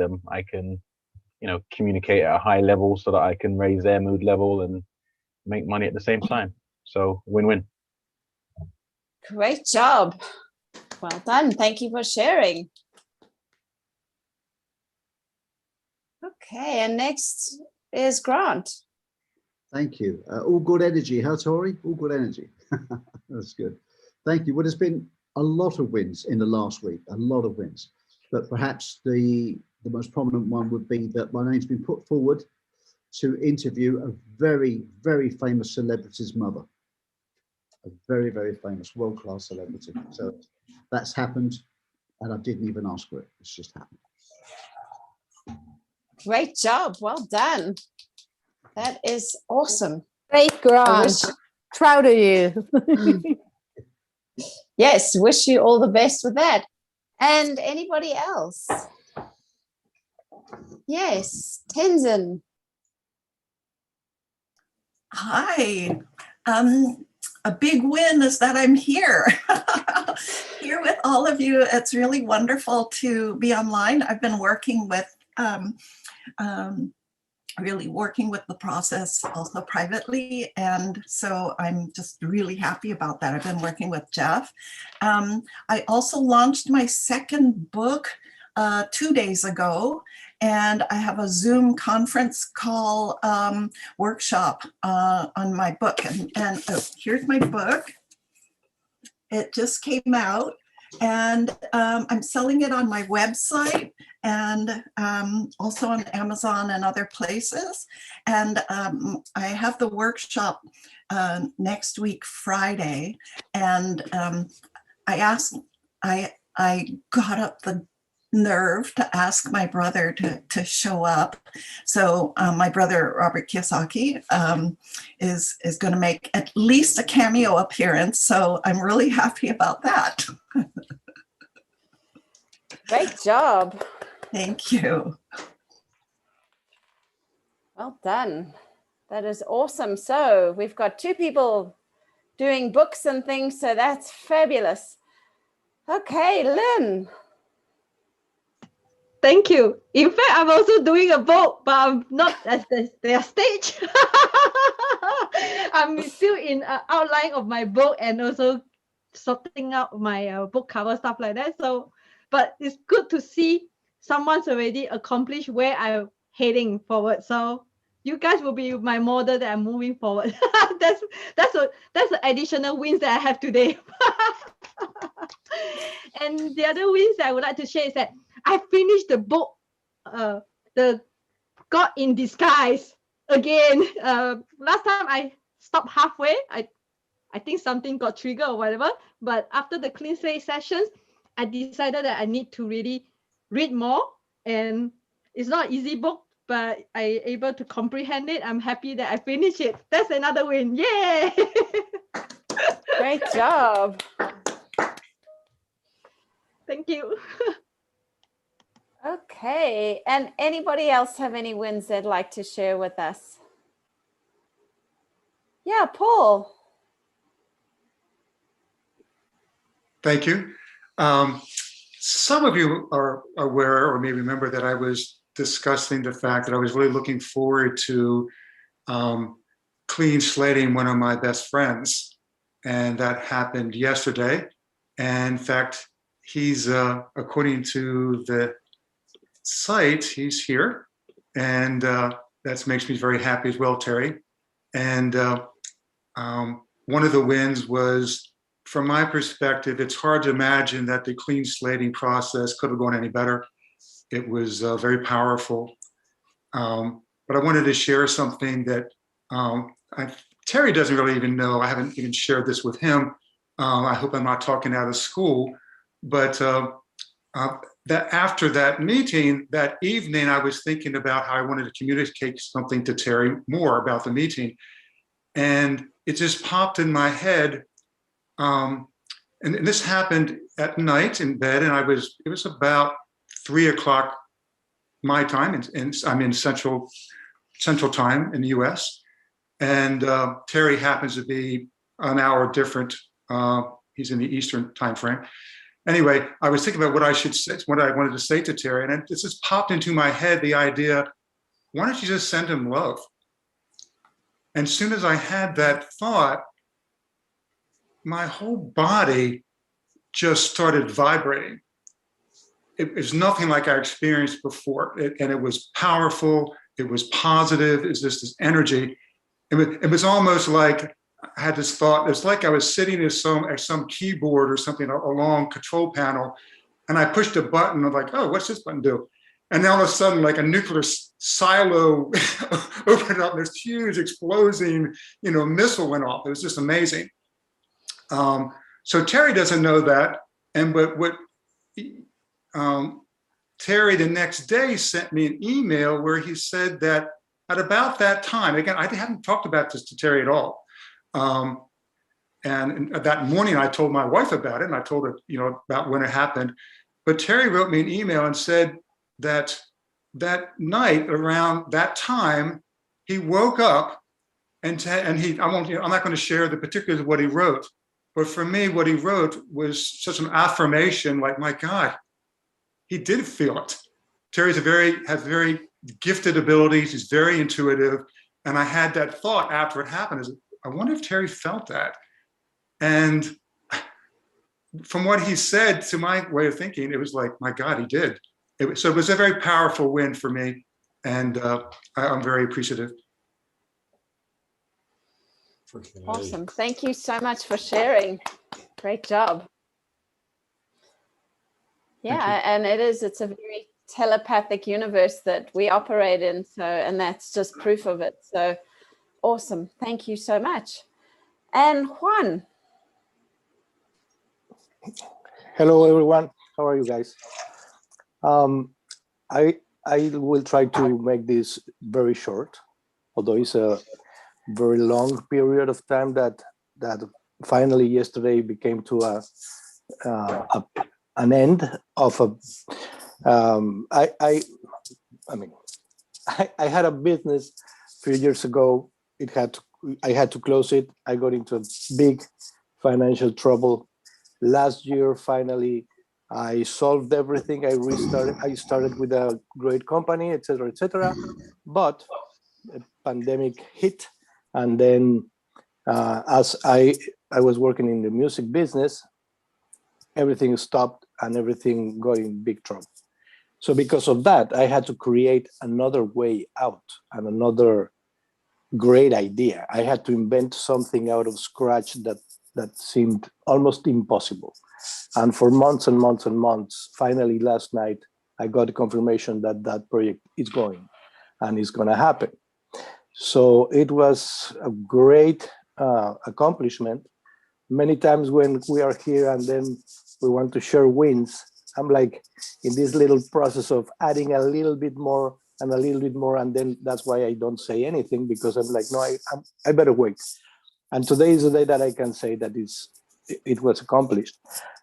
them, I can, communicate at a high level so that I can raise their mood level and make money at the same time. So win-win. Great job. Well done. Thank you for sharing. Okay, and next is Grant. Thank you. All good energy, huh, Tori? All good energy. That's good. Thank you. Well, there's been a lot of wins in the last week, a lot of wins. But perhaps the most prominent one would be that my name's been put forward to interview a very, very famous celebrity's mother. A very, very famous world-class celebrity. So that's happened, and I didn't even ask for it. It's just happened. Great job. Well done. That is awesome. Great, Grant. Proud of you. Yes, wish you all the best with that. And anybody else? Yes, Tenzin. Hi. A big win is that I'm here. Here with all of you. It's really wonderful to be online. I've been working with really working with the process also privately, and so I'm just really happy about that. I've been working with Jeff. I also launched my second book 2 days ago, and I have a Zoom conference call workshop on my book, and oh, here's my book. It just came out, and I'm selling it on my website and also on Amazon and other places. And I have the workshop next week, Friday. And I got up the nerve to ask my brother to show up. So my brother, Robert Kiyosaki, is going to make at least a cameo appearance. So I'm really happy about that. Great job. Thank you. Well done. That is awesome. So we've got 2 people doing books and things, so that's fabulous. Okay, Lynn. Thank you. In fact, I'm also doing a book, but I'm not at their stage. I'm still in outline of my book and also sorting out my book cover, stuff like that. So, but it's good to see someone's already accomplished where I'm heading forward. So you guys will be my model that I'm moving forward. that's the additional wins that I have today. And the other wins that I would like to share is that I finished the book, The God in Disguise, again. Last time I stopped halfway. I think something got triggered or whatever. But after the clean slate sessions, I decided that I need to really read more. And it's not an easy book, but I able to comprehend it. I'm happy that I finished it. That's another win. Yay! Great job. Thank you. Okay, and anybody else have any wins they'd like to share with us? Yeah, Paul. Thank you. Some of you are aware or may remember that I was discussing the fact that I was really looking forward to clean slating one of my best friends. And that happened yesterday. And in fact, he's, according to the site, he's here. And that makes me very happy as well, Terry. And one of the wins was, from my perspective, it's hard to imagine that the clean slating process could have gone any better. It was very powerful. But I wanted to share something that Terry doesn't really even know. I haven't even shared this with him. I hope I'm not talking out of school. But that after that meeting, that evening, I was thinking about how I wanted to communicate something to Terry more about the meeting. And it just popped in my head. And this happened at night in bed, and it was about 3 o'clock my time, and I'm in Central Time in the US. And Terry happens to be an hour different. He's in the Eastern time frame. anyway, I was thinking about what I should say, what I wanted to say to Terry, and it just popped into my head the idea, why don't you just send him love? And as soon as I had that thought, my whole body just started vibrating. It was nothing like I experienced before. And it was powerful. It was positive. It was just this energy. It was almost like I had this thought. It's like I was sitting at some keyboard or something, a long control panel, and I pushed a button. I'm like, oh, what's this button do? And then all of a sudden, like a nuclear silo opened up, and this huge exploding, missile went off. It was just amazing. So Terry doesn't know that, but what Terry the next day sent me an email where he said that at about that time, again, I haven't talked about this to Terry at all. And that morning, I told my wife about it, and I told her, about when it happened. But Terry wrote me an email and said that that night around that time, he woke up I'm not going to share the particulars of what he wrote, but for me, what he wrote was such an affirmation, like, my God, he did feel it. Terry has very gifted abilities. He's very intuitive. And I had that thought after it happened, I wonder if Terry felt that. And from what he said, to my way of thinking, it was like, my God, he did. So it was a very powerful win for me. And I'm very appreciative. Awesome. Thank you so much for sharing. Great job. Yeah, and it's a very telepathic universe that we operate in. So, and that's just proof of it. So awesome. Thank you so much. And Juan. Hello, everyone. How are you guys? I will try to make this very short, although it's a very long period of time that finally yesterday became to an end of a. I had a business a few years ago. I had to close it. I got into big financial trouble. Last year, finally, I solved everything. I restarted. I started with a great company, etc., etc. But a pandemic hit, and then as I was working in the music business, everything stopped and everything got in big trouble. So because of that, I had to create another way out and another great idea. I had to invent something out of scratch that seemed almost impossible. And for months and months and months, finally last night, I got a confirmation that that project is going and is going to happen. So it was a great accomplishment. Many times when we are here and then we want to share wins, I'm like in this little process of adding a little bit more and a little bit more, and then that's why I don't say anything, because I'm like, no, I better wait. And today is the day that I can say that it was accomplished.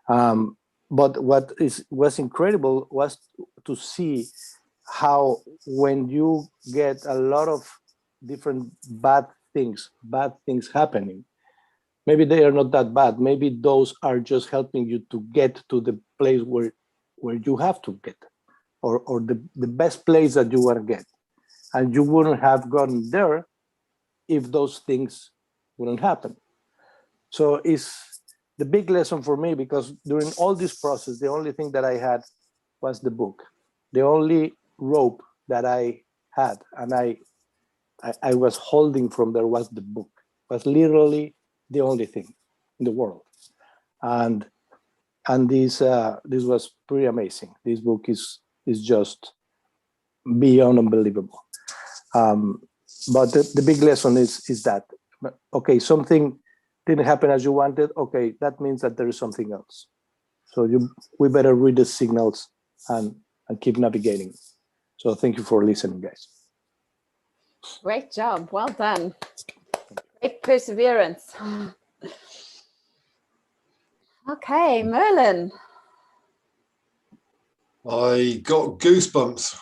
But what was incredible was to see how when you get a lot of different bad things happening, maybe they are not that bad. Maybe those are just helping you to get to the place where you have to get, or the best place that you want to get. And you wouldn't have gotten there if those things wouldn't happen. So it's the big lesson for me, because during all this process, the only thing that I had was the book. The only rope that I had and I was holding from there was the book. It was literally the only thing in the world. And this was pretty amazing. This book is just beyond unbelievable. But the big lesson is that, okay, something didn't happen as you wanted. Okay, that means that there is something else. So we better read the signals and keep navigating. So thank you for listening, guys. Great job. Well done. Great perseverance. Okay, Merlin. I got goosebumps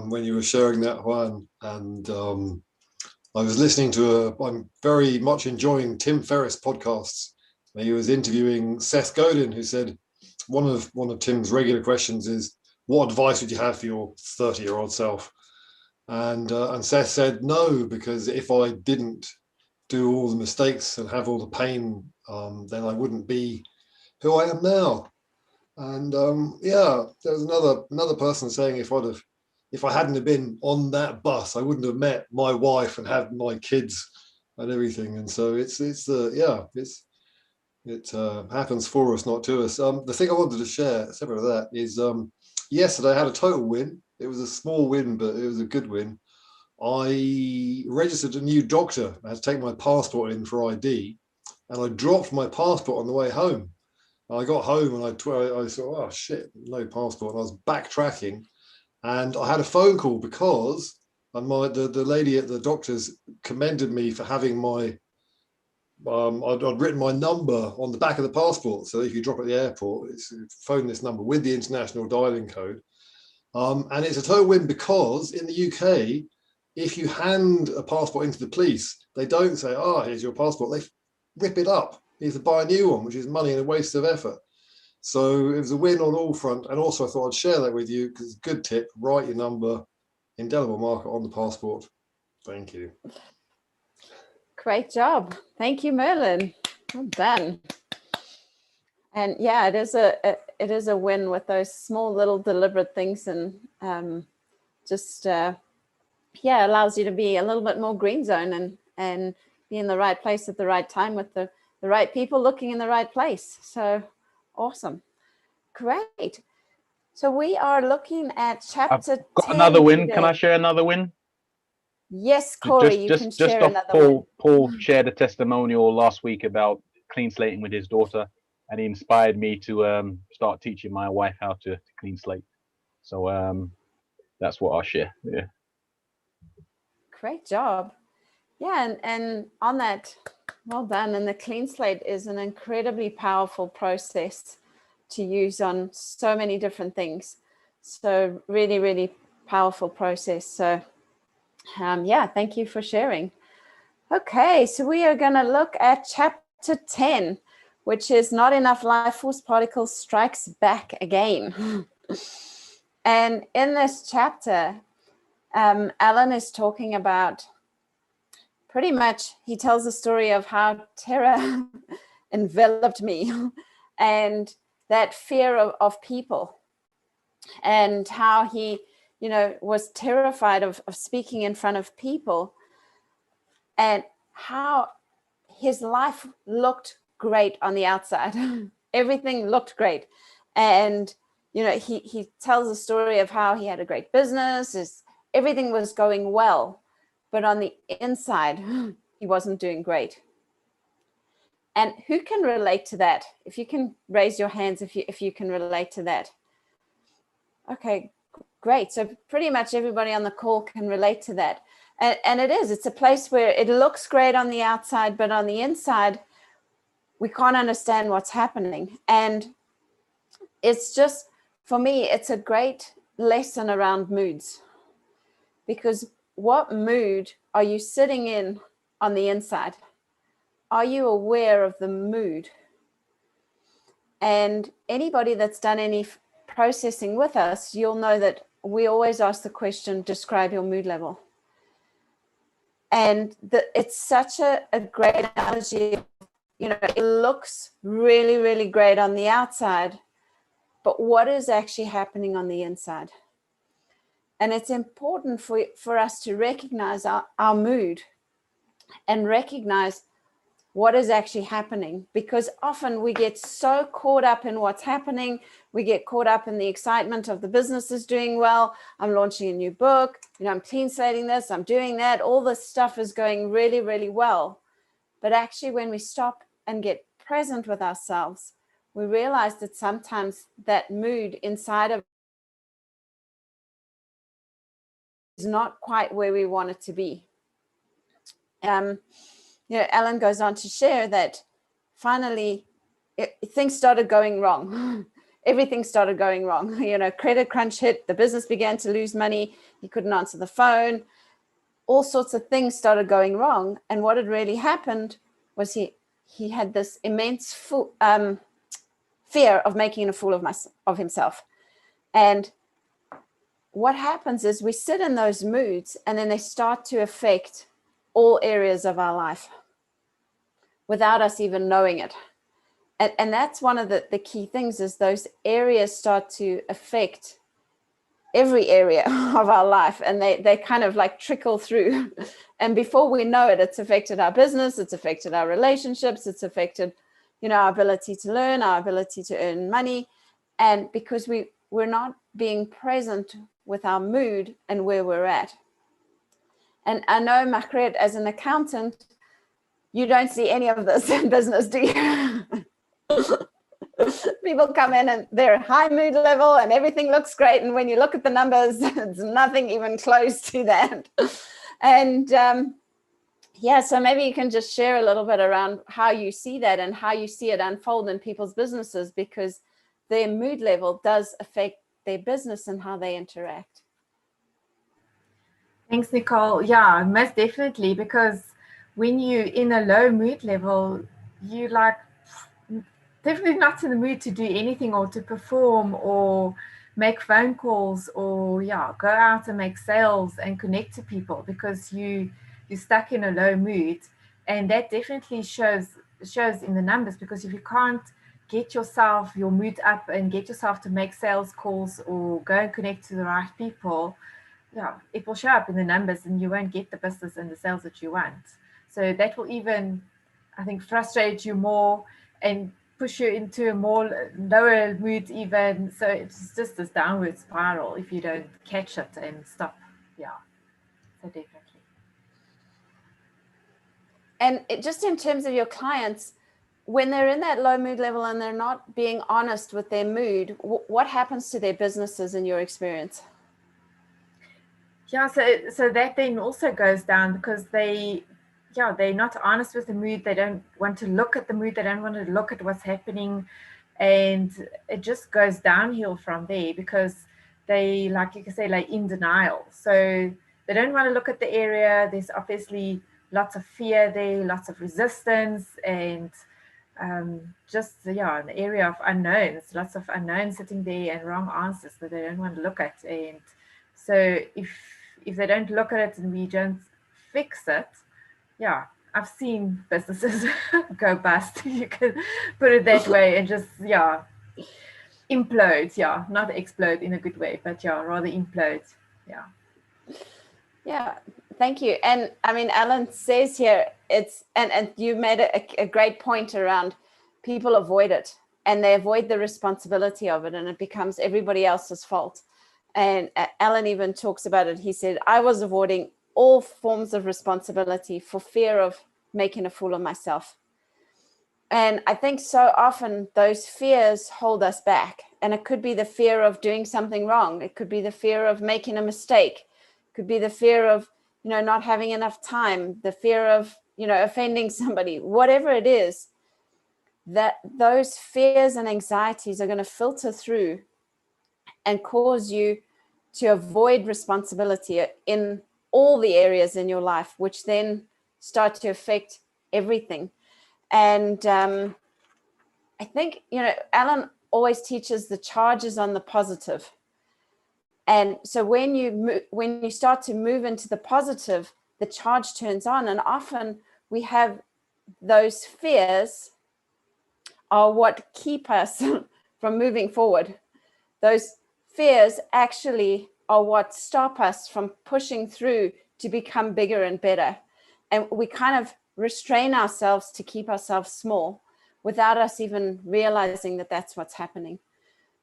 when you were sharing that, Juan, and I was listening to I'm very much enjoying Tim Ferriss podcasts. He was interviewing Seth Godin, who said one of Tim's regular questions is, what advice would you have for your 30-year-old self? And Seth said no, because if I didn't do all the mistakes and have all the pain, then I wouldn't be who I am now. And yeah, there was another person saying if I hadn't have been on that bus, I wouldn't have met my wife and had my kids and everything. And so it happens for us, not to us. The thing I wanted to share, separate of that, is yesterday I had a total win. It was a small win, but it was a good win. I registered a new doctor. I had to take my passport in for ID, and I dropped my passport on the way home. I got home and I thought, oh shit, no passport. And I was backtracking, and I had a phone call because the lady at the doctor's commended me for having my I'd written my number on the back of the passport, so if you drop at the airport, it's phone this number with the international dialing code. And it's a total win because in the UK, if you hand a passport into the police, they don't say, oh, here's your passport. They rip it up. You have to buy a new one, which is money and a waste of effort. So it was a win on all front. And also I thought I'd share that with you because it's a good tip. Write your number, indelible marker on the passport. Thank you. Great job. Thank you, Merlin. Well done. And yeah, it is a win with those small little deliberate things, and yeah, allows you to be a little bit more green zone and be in the right place at the right time with the right people looking in the right place. So awesome. Great. So we are looking at chapter 10. Got another win. today. Can I share another win? Yes, Corey, you can share off another one. Paul shared a testimonial last week about clean slating with his daughter, and he inspired me to start teaching my wife how to clean slate. So that's what I'll share. Yeah. Great job. Yeah, and on that, well done. And the clean slate is an incredibly powerful process to use on so many different things. So really, really powerful process. So yeah, thank you for sharing. Okay, so we are going to look at chapter 10, which is Not Enough Life Force Particles Strikes Back Again. And in this chapter, Alan is talking about, pretty much, he tells the story of how terror enveloped me and that fear of people, and how he, was terrified of speaking in front of people, and how his life looked great on the outside. Everything looked great. And, he tells the story of how he had a great business, everything was going well, but on the inside, he wasn't doing great. And who can relate to that? If you can raise your hands, if you can relate to that. Okay, great. So pretty much everybody on the call can relate to that. And it's a place where it looks great on the outside, but on the inside, we can't understand what's happening. And it's just, for me, it's a great lesson around moods, because what mood are you sitting in on the inside? Are you aware of the mood? And anybody that's done any processing with us, you'll know that we always ask the question, describe your mood level. And it's such a great analogy. It looks really, really great on the outside, but what is actually happening on the inside? And it's important for us to recognize our mood and recognize what is actually happening, because often we get so caught up in what's happening. We get caught up in the excitement of the business is doing well. I'm launching a new book. I'm clean slating this. I'm doing that. All this stuff is going really, really well. But actually, when we stop and get present with ourselves, we realize that sometimes that mood inside of is not quite where we want it to be. Alan goes on to share that finally things started going wrong. Everything started going wrong. Credit crunch hit, the business began to lose money. He couldn't answer the phone. All sorts of things started going wrong. And what had really happened was he had this immense fear of making a fool of himself. And what happens is we sit in those moods, and then they start to affect all areas of our life without us even knowing it. And that's one of the key things, is those areas start to affect every area of our life, and they kind of like trickle through. And before we know it, it's affected our business, it's affected our relationships, it's affected, our ability to learn, our ability to earn money. And because we're not being present with our mood and where we're at. And I know, Margaret, as an accountant, you don't see any of this in business, do you? People come in and they're high mood level and everything looks great. And when you look at the numbers, it's nothing even close to that. And so maybe you can just share a little bit around how you see that and how you see it unfold in people's businesses, because their mood level does affect their business and how they interact. Thanks, Nicole. Yeah, most definitely, because when you're in a low mood level, you definitely not in the mood to do anything or to perform or make phone calls or go out and make sales and connect to people, because you're stuck in a low mood. And that definitely shows in the numbers, because if you can't get your mood up and get yourself to make sales calls or go and connect to the right people, it will show up in the numbers, and you won't get the business and the sales that you want. So that will even, I think, frustrate you more and push you into a more lower mood even. So it's just this downward spiral if you don't catch it and stop. Yeah, so definitely. And just in terms of your clients, when they're in that low mood level and they're not being honest with their mood, what happens to their businesses in your experience? Yeah, so that then also goes down, because they're not honest with the mood. They don't want to look at the mood. They don't want to look at what's happening. And it just goes downhill from there, because they, like you can say, like in denial. So they don't want to look at the area. There's obviously lots of fear there, lots of resistance, and just an area of unknowns, lots of unknowns sitting there and wrong answers that they don't want to look at. And so if they don't look at it and we don't fix it, I've seen businesses go bust, you can put it that way, and just implode, not explode in a good way, but rather implode. Thank you. And I mean, Alan says here, and you made a great point around people avoid it, and they avoid the responsibility of it, and it becomes everybody else's fault. And Alan even talks about it. He said, I was avoiding all forms of responsibility for fear of making a fool of myself. And I think so often those fears hold us back. And it could be the fear of doing something wrong. It could be the fear of making a mistake. It could be the fear of, not having enough time, the fear of, offending somebody, whatever it is, that those fears and anxieties are going to filter through and cause you to avoid responsibility in all the areas in your life, which then start to affect everything. And I think, Alan always teaches the charges on the positive. And so when you start to move into the positive, the charge turns on. And often we have those fears are what keep us from moving forward. Those fears actually are what stop us from pushing through to become bigger and better. And we kind of restrain ourselves to keep ourselves small without us even realizing that that's what's happening.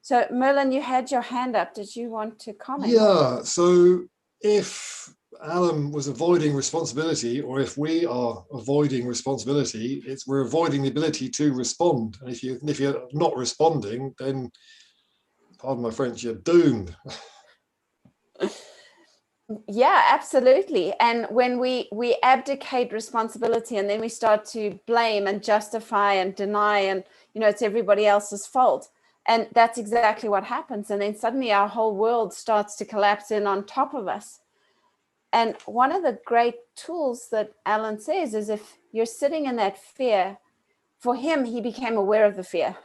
So Merlin, you had your hand up. Did you want to comment? Yeah, so if Alan was avoiding responsibility, or if we are avoiding responsibility, we're avoiding the ability to respond. And if you're not responding, then, pardon my French, you're doomed. Yeah, absolutely. And when we abdicate responsibility and then we start to blame and justify and deny, and it's everybody else's fault, and that's exactly what happens. And then suddenly our whole world starts to collapse in on top of us. And one of the great tools that Alan says is, if you're sitting in that fear, for him, he became aware of the fear.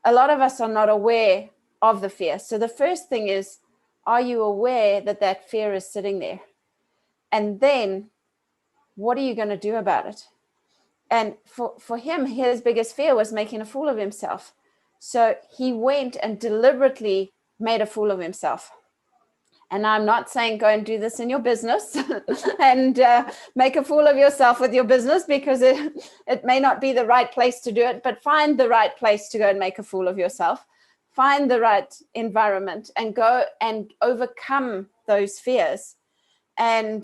a lot of us are not aware of the fear. So the first thing is, are you aware that that fear is sitting there? And then what are you going to do about it? And for him, his biggest fear was making a fool of himself. So he went and deliberately made a fool of himself. And I'm not saying go and do this in your business and make a fool of yourself with your business, because it may not be the right place to do it, but find the right place to go and make a fool of yourself. Find the right environment and go and overcome those fears. And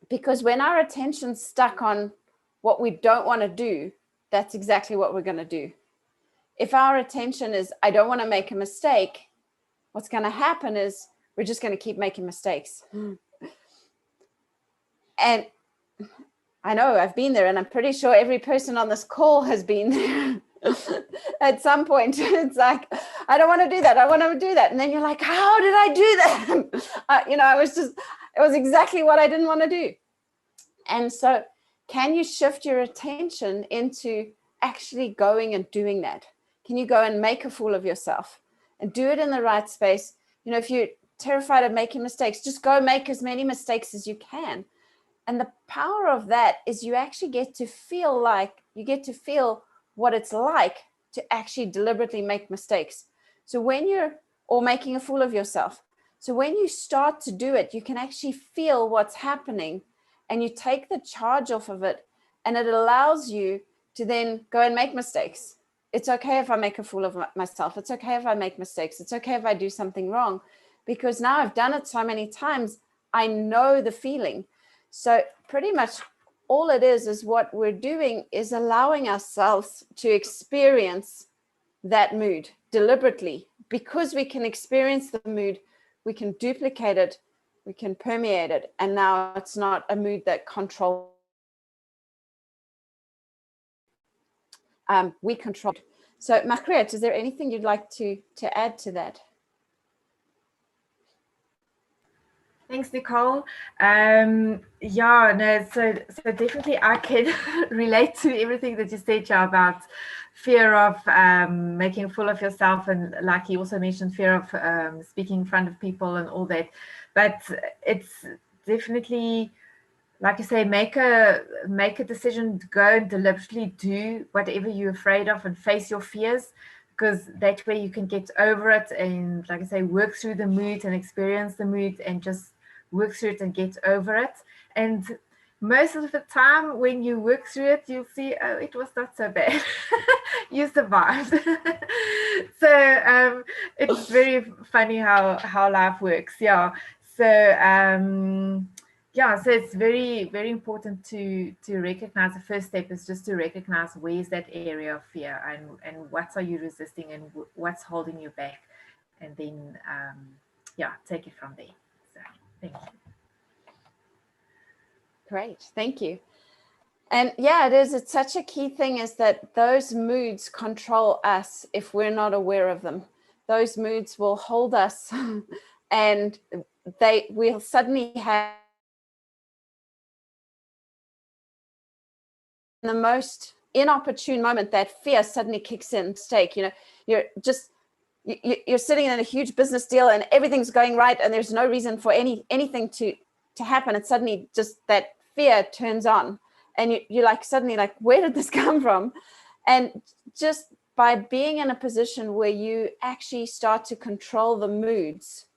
because when our attention's stuck on what we don't want to do, that's exactly what we're going to do. If our attention is, I don't want to make a mistake, what's going to happen is we're just going to keep making mistakes. And I know I've been there, and I'm pretty sure every person on this call has been there. At some point, it's like, I don't want to do that. I want to do that. And then you're like, how did I do that? It was exactly what I didn't want to do. And so can you shift your attention into actually going and doing that? Can you go and make a fool of yourself and do it in the right space? You know, if you're terrified of making mistakes, just go make as many mistakes as you can. And the power of that is you actually get to feel what it's like to actually deliberately make mistakes. So or making a fool of yourself. So when you start to do it, you can actually feel what's happening, and you take the charge off of it, and it allows you to then go and make mistakes. It's okay if I make a fool of myself. It's okay if I make mistakes. It's okay if I do something wrong, because now I've done it so many times, I know the feeling. So pretty much all it is what we're doing is allowing ourselves to experience that mood deliberately. Because we can experience the mood, we can duplicate it, we can permeate it, and now it's not a mood that controls. We control. So Margriet, is there anything you'd like to add to that? Thanks, Nicole. So definitely I can relate to everything that you said, Ja, about fear of making a fool of yourself, and like you also mentioned, fear of speaking in front of people and all that. But it's definitely, like you say, make a decision to go and deliberately do whatever you're afraid of and face your fears, because that way you can get over it and, like I say, work through the mood and experience the mood and just work through it and get over it. And most of the time when you work through it, you'll see, oh, it was not so bad. You survived. So it's very funny how life works. Yeah. So so it's very, very important to recognize. The first step is just to recognize where's that area of fear, and what are you resisting, and what's holding you back, and then take it from there. So thank you. Great, thank you. And yeah, it's such a key thing, is that those moods control us if we're not aware of them. Those moods will hold us and we'll suddenly have the most inopportune moment, that fear suddenly kicks in. Mistake, you're sitting in a huge business deal and everything's going right, and there's no reason for anything to happen, and suddenly just that fear turns on, and you're like, suddenly like, where did this come from? And just by being in a position where you actually start to control the moods,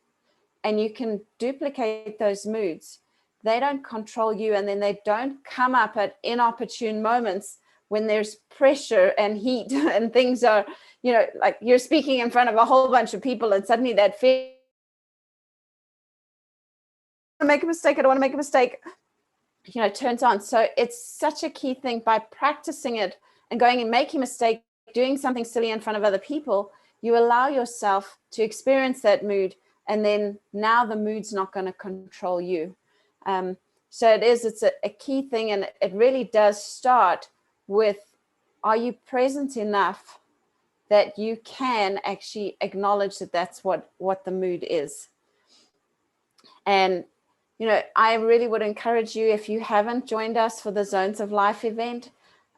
and you can duplicate those moods, they don't control you, and then they don't come up at inopportune moments when there's pressure and heat and things are, like you're speaking in front of a whole bunch of people, and suddenly that fear, I don't want to make a mistake, turns on. So it's such a key thing. By practicing it and going and making a mistake, doing something silly in front of other people, you allow yourself to experience that mood, and then now the mood's not going to control you. So it's a key thing, and it really does start with, are you present enough that you can actually acknowledge that that's what the mood is? And I really would encourage you, if you haven't joined us for the Zones of Life event,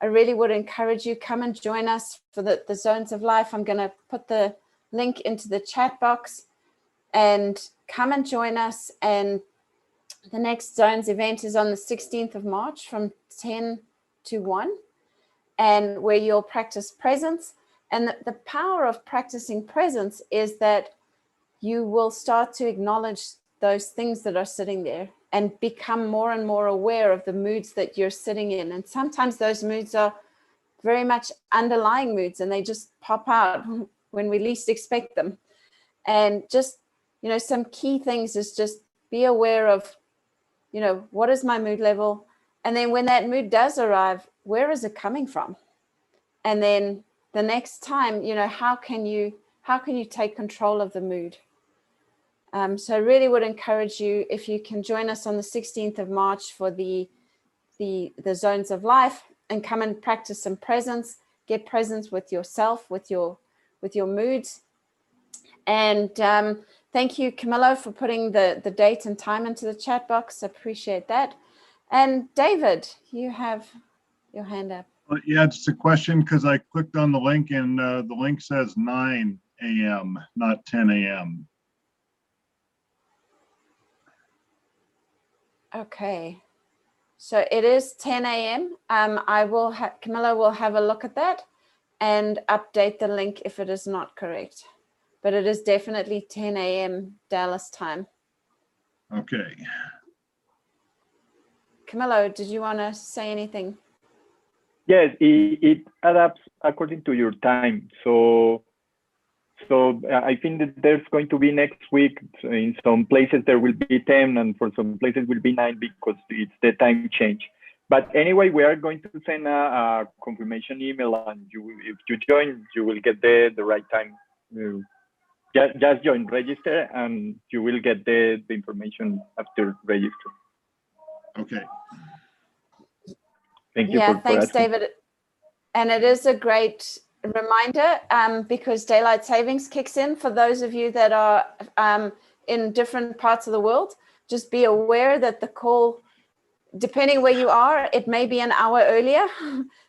I really would encourage you, come and join us for the Zones of Life. I'm going to put the link into the chat box, and come and join us. And the next Zones event is on the 16th of March from 10 to 1, and where you'll practice presence. And the power of practicing presence is that you will start to acknowledge those things that are sitting there and become more and more aware of the moods that you're sitting in. And sometimes those moods are very much underlying moods, and they just pop out when we least expect them. And just, you know, some key things is just be aware of, you know, what is my mood level? And then when that mood does arrive, where is it coming from? And then the next time, you know, how can you take control of the mood? So I really would encourage you, if you can join us on the 16th of March for the Zones of Life, and come and practice some presence, get presence with yourself, with your moods. And thank you, Camillo, for putting the date and time into the chat box. I appreciate that. And David, you have your hand up. Yeah, it's a question because I clicked on the link, and the link says 9 a.m., not 10 a.m. Okay, so it is 10 a.m. Camilla will have a look at that and update the link if it is not correct. But it is definitely 10 a.m. Dallas time. Okay. Camillo, did you want to say anything? Yes, it adapts according to your time. So I think that there's going to be next week, in some places there will be 10, and for some places will be 9 because it's the time change. But anyway, we are going to send a confirmation email, and if you join, you will get the right time. Just join, register, and you will get the information after register. Okay. Thank you. Yeah, thanks, David. And it is a great reminder because daylight savings kicks in for those of you that are in different parts of the world. Just be aware that the call, depending where you are, it may be an hour earlier.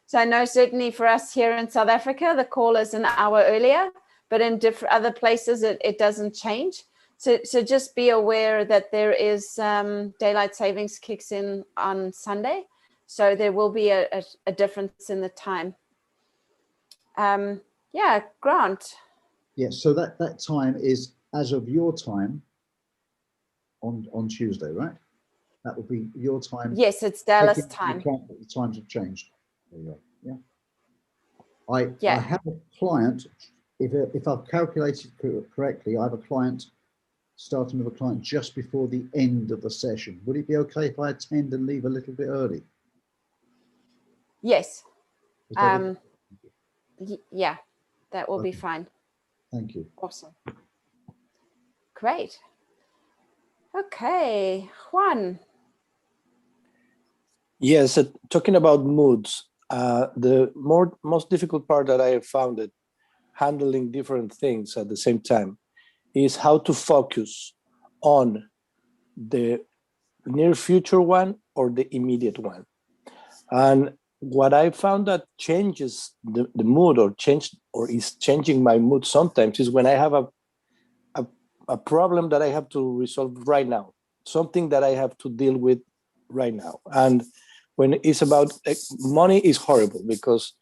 So I know certainly for us here in South Africa, the call is an hour earlier, but in different other places, it doesn't change. So just be aware that there is daylight savings kicks in on Sunday. So there will be a difference in the time. Yeah, Grant. Yes, so that time is as of your time on Tuesday, right? That will be your time. Yes, it's Dallas time. The times have changed. There you go. Yeah. I have a client, if I've calculated correctly, I have a client starting with a client just before the end of the session. Would it be okay if I attend and leave a little bit early? Yes. Yeah, that will be fine. Thank you. Awesome. Great. Okay, Juan. Yes, talking about moods, the most difficult part that I have found it handling different things at the same time is how to focus on the near future one or the immediate one. And what I found that changes the mood or is changing my mood sometimes is when I have a problem that I have to resolve right now, something that I have to deal with right now. And when it's about money, is horrible because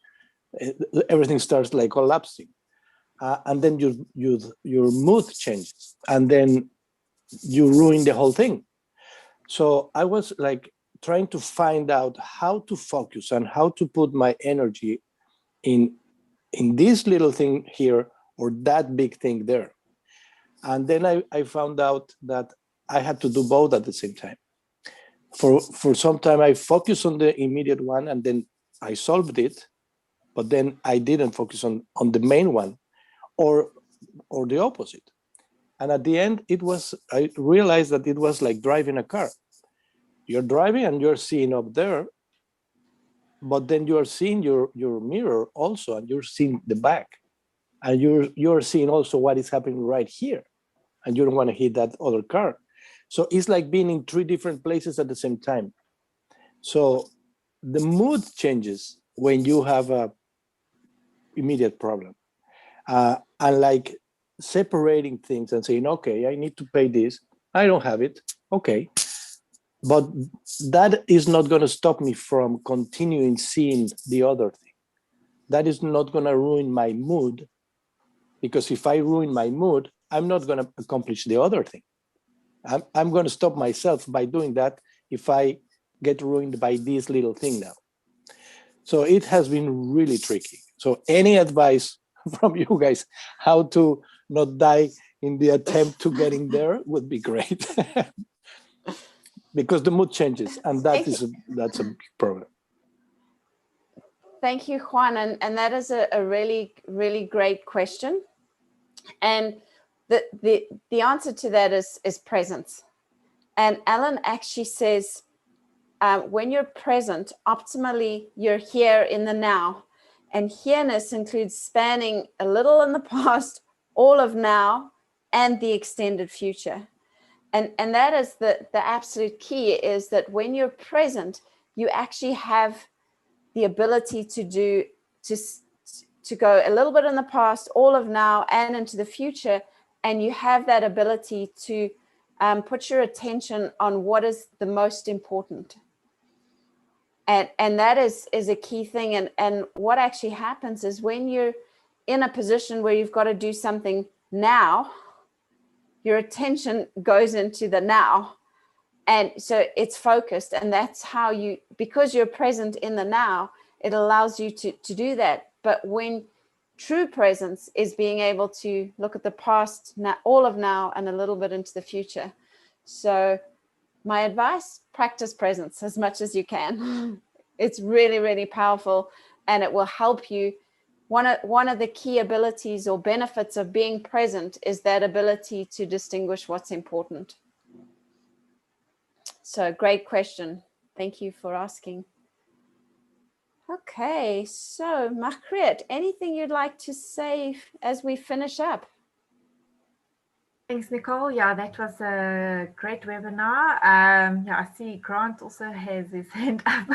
everything starts like collapsing. And then your mood changes, and then you ruin the whole thing. So I was like trying to find out how to focus and how to put my energy in this little thing here or that big thing there. And then I found out that I had to do both at the same time. For some time, I focused on the immediate one, and then I solved it, but then I didn't focus on the main one, or the opposite. And at the end, I realized that it was like driving a car. You're driving and you're seeing up there, but then you're seeing your mirror also, and you're seeing the back, and you're seeing also what is happening right here, and you don't want to hit that other car. So it's like being in 3 different places at the same time. So the mood changes when you have a immediate problem. Unlike separating things and saying, okay, I need to pay this, I don't have it, okay. But that is not going to stop me from continuing seeing the other thing. That is not going to ruin my mood, because if I ruin my mood, I'm not going to accomplish the other thing. I'm going to stop myself by doing that if I get ruined by this little thing now. So it has been really tricky. So any advice from you guys how to not die in the attempt to getting there would be great. Because the mood changes, and that's a big problem. Thank you, Juan. And that is a really, really great question. And the answer to that is presence. And Alan actually says, when you're present, optimally, you're here in the now. And here-ness includes spanning a little in the past, all of now, and the extended future. And that is the absolute key, is that when you're present, you actually have the ability to go a little bit in the past, all of now, and into the future. And you have that ability to put your attention on what is the most important. And that is a key thing. And what actually happens is when you're in a position where you've got to do something now, your attention goes into the now. And so it's focused. And that's how you, because you're present in the now, it allows you to do that. But when true presence is being able to look at the past, now, all of now, and a little bit into the future. So my advice, practice presence as much as you can. It's really, really powerful, and it will help you. One of the key abilities or benefits of being present is that ability to distinguish what's important. So great question. Thank you for asking. Okay, so Margriet, anything you'd like to say as we finish up? Thanks, Nicole. Yeah, that was a great webinar. Yeah, I see Grant also has his hand up.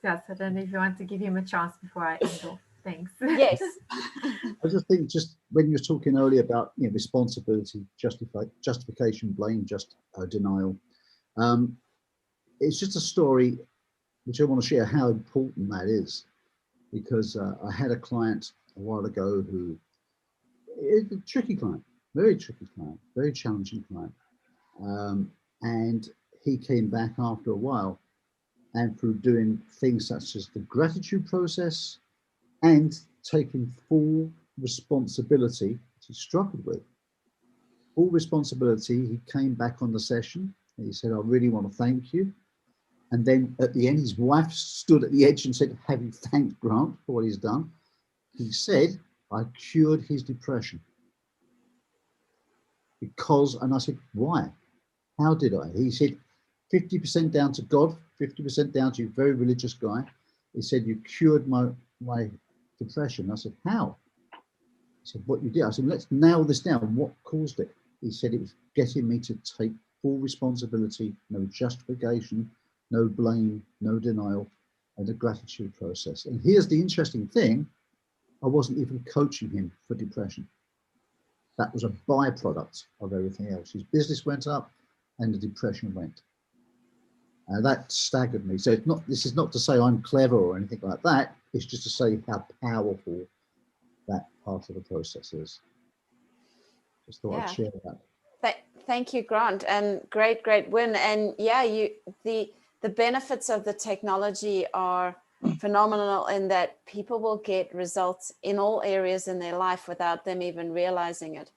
Yes, I don't know if you want to give him a chance before I end off. Thanks. Yes. I just think, just when you were talking earlier about responsibility, justification, blame, denial, it's just a story which I want to share how important that is, because I had a client a while ago who is a tricky client, very tricky client, very challenging client, and he came back after a while, and through doing things such as the gratitude process and taking full responsibility, which he struggled with, full responsibility, he came back on the session and he said, I really want to thank you. And then at the end, his wife stood at the edge and said, have you thanked Grant for what he's done? He said, I cured his depression. And I said, why? How did I? He said, 50% down to God, 50% down to you, very religious guy. He said, you cured my depression. I said, how? He said, what you did. I said, let's nail this down. What caused it? He said, it was getting me to take full responsibility, no justification, no blame, no denial, and the gratitude process. And here's the interesting thing. I wasn't even coaching him for depression. That was a byproduct of everything else. His business went up and the depression went. That staggered me. So this is not to say I'm clever or anything like that. It's just to say how powerful that part of the process is. Just thought I'd share that. Thank you, Grant, and great win. And yeah, the benefits of the technology are phenomenal in that people will get results in all areas in their life without them even realizing it.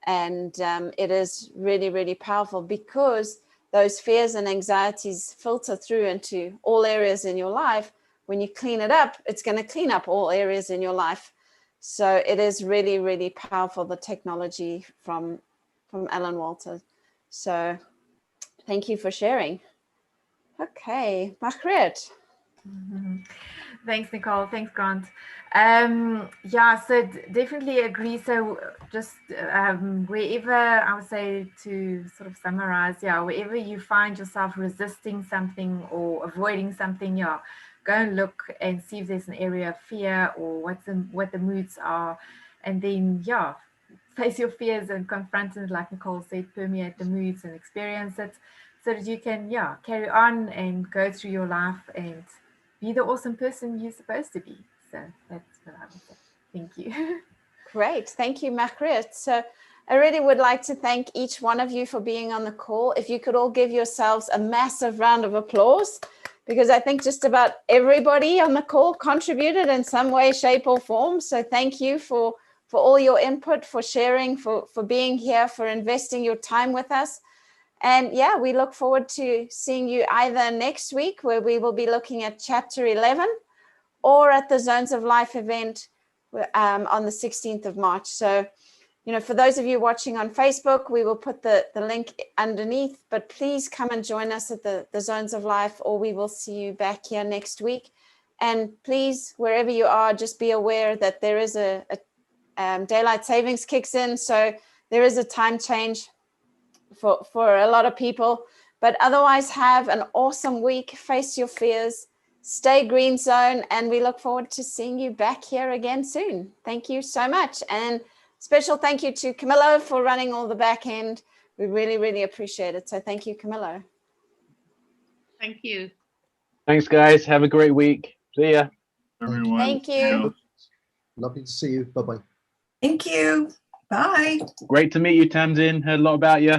And it is really, really powerful because those fears and anxieties filter through into all areas in your life. When you clean it up, it's going to clean up all areas in your life. So it is really, really powerful, the technology from Alan Walter. So thank you for sharing. Okay, Margriet. Thanks, Nicole. Thanks, Grant. Yeah, so definitely agree. So just wherever, I would say, to sort of summarize, wherever you find yourself resisting something or avoiding something, go and look and see if there's an area of fear or what the moods are, and then face your fears and confront it, like Nicole said, permeate the moods and experience it, so that you can carry on and go through your life and be the awesome person you're supposed to be. So that's what I would say. Thank you. Great. Thank you, Margaret. So I really would like to thank each one of you for being on the call. If you could all give yourselves a massive round of applause, because I think just about everybody on the call contributed in some way, shape, or form. So thank you for all your input, for sharing, for being here, for investing your time with us. And we look forward to seeing you either next week, where we will be looking at chapter 11, or at the Zones of Life event on the 16th of March. So, for those of you watching on Facebook, we will put the link underneath, but please come and join us at the Zones of Life, or we will see you back here next week. And please, wherever you are, just be aware that there is a daylight savings kicks in. So there is a time change for a lot of people, but otherwise have an awesome week. Face your fears, stay green zone, and we look forward to seeing you back here again soon. Thank you so much. And special thank you to Camillo for running all the back end. We really, really appreciate it. So thank you, Camillo. Thank you. Thanks, guys. Have a great week. See ya. Everyone. Thank you. Lovely to see you. Bye-bye. Thank you. Bye. Great to meet you, Tamzin. Heard a lot about you.